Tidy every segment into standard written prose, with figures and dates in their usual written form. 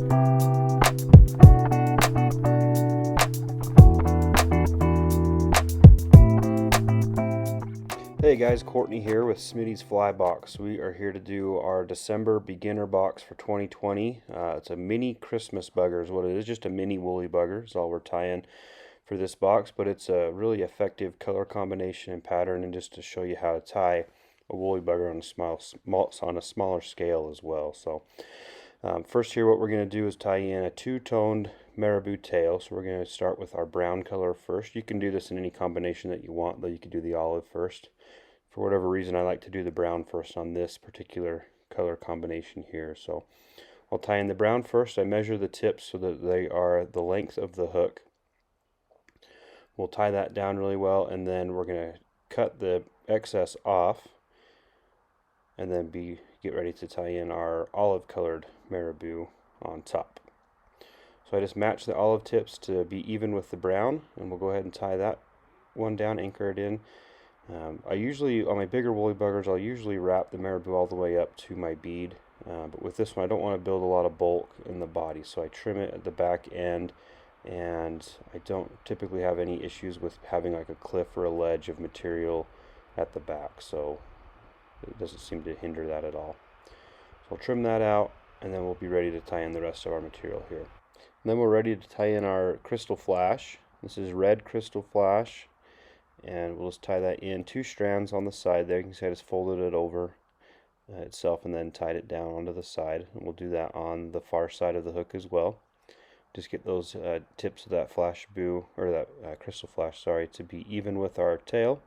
Hey guys, Courtney here with Smitty's Fly Box. We are here to do our December beginner box for 2020. It's a mini Christmas bugger is what it is, just a mini woolly bugger is all we're tying for this box, but it's a really effective color combination and pattern, and just to show you how to tie a woolly bugger on a smaller scale as well. So first here what we're going to do is tie in a two-toned maribou tail. So we're going to start with our brown color first. You can do this in any combination that you want, though you could do the olive first. For whatever reason, I like to do the brown first on this particular color combination here. So I'll tie in the brown first. I measure the tips so that they are the length of the hook. We'll tie that down really well, and then we're going to cut the excess off, and then get ready to tie in our olive colored maribou on top. So I just match the olive tips to be even with the brown, and we'll go ahead and tie that one down, anchor it in. I usually, on my bigger woolly buggers, I'll usually wrap the maribou all the way up to my bead, but with this one I don't want to build a lot of bulk in the body, so I trim it at the back end, and I don't typically have any issues with having like a cliff or a ledge of material at the back, so it doesn't seem to hinder that at all. So I'll trim that out, and then we'll be ready to tie in the rest of our material here. And then we're ready to tie in our crystal flash. This is red crystal flash, and we'll just tie that in 2 strands on the side there. You can see I just folded it over itself and then tied it down onto the side, and we'll do that on the far side of the hook as well. Just get those tips of that crystal flash, sorry, to be even with our tail.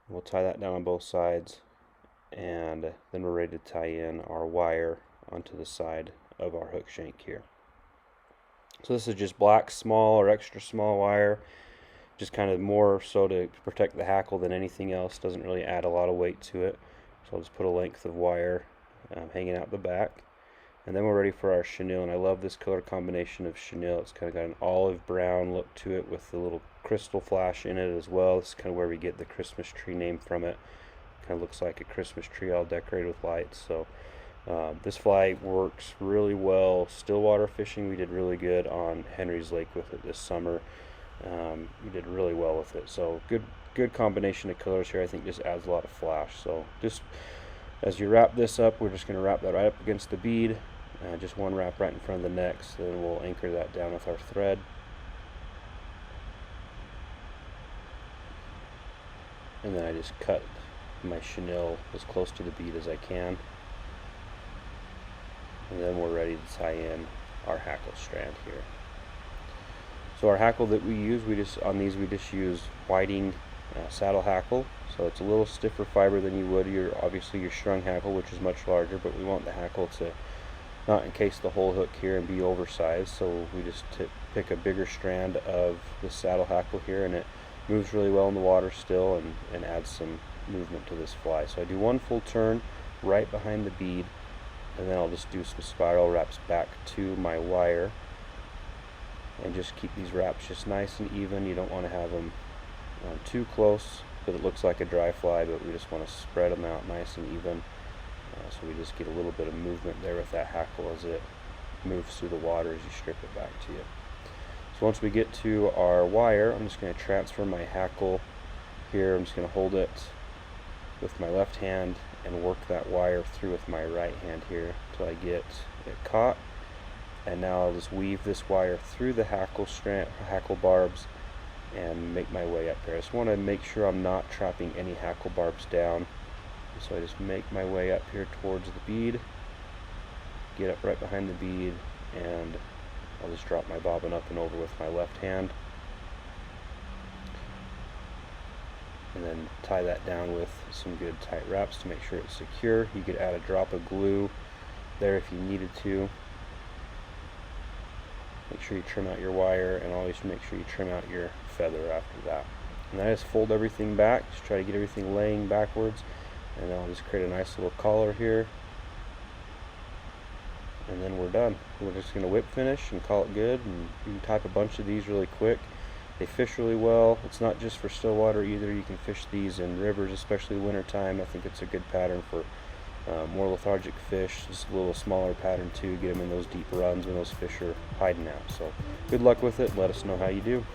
We'll tie that down on both sides, and then we're ready to tie in our wire onto the side of our hook shank here. So this is just black small or extra small wire, just kind of more so to protect the hackle than anything else. Doesn't really add a lot of weight to it. So I'll just put a length of wire hanging out the back, and then we're ready for our chenille. And I love this color combination of chenille. It's kind of got an olive brown look to it with the little crystal flash in it as well. This is kind of where we get the Christmas tree name from it. Kind of looks like a Christmas tree all decorated with lights. So this fly works really well stillwater fishing. We did really good on Henry's Lake with it this summer. We did really well with it. So good combination of colors here. I think just adds a lot of flash. So just as you wrap this up, we're just going to wrap that right up against the bead. Just one wrap right in front of the next. Then we'll anchor that down with our thread. And then I just cut my chenille as close to the bead as I can. And then we're ready to tie in our hackle strand here. So our hackle that we use, we just use whiting saddle hackle. So it's a little stiffer fiber than you would obviously your strung hackle, which is much larger, but we want the hackle to not encase the whole hook here and be oversized. So we just pick a bigger strand of the saddle hackle here, and it moves really well in the water still, and adds some movement to this fly. So I do one full turn right behind the bead, and then I'll just do some spiral wraps back to my wire, and just keep these wraps just nice and even. You don't want to have them too close because it looks like a dry fly, but we just want to spread them out nice and even, so we just get a little bit of movement there with that hackle as it moves through the water as you strip it back to you. So once we get to our wire, I'm just going to transfer my hackle here. I'm just going to hold it with my left hand and work that wire through with my right hand here until I get it caught. And now I'll just weave this wire through the hackle barbs and make my way up here. I just want to make sure I'm not trapping any hackle barbs down. So I just make my way up here towards the bead, get up right behind the bead, and I'll just drop my bobbin up and over with my left hand, and then tie that down with some good tight wraps to make sure it's secure. You could add a drop of glue there if you needed to. Make sure you trim out your wire, and always make sure you trim out your feather after that. And then I just fold everything back, just try to get everything laying backwards, and then I'll just create a nice little collar here, and then we're done. We're just going to whip finish and call it good, and you can type a bunch of these really quick. They fish really well. It's not just for still water either. You can fish these in rivers, especially winter time. I think it's a good pattern for More lethargic fish, just a little smaller pattern too, get them in those deep runs when those fish are hiding out. So good luck with it. Let us know how you do.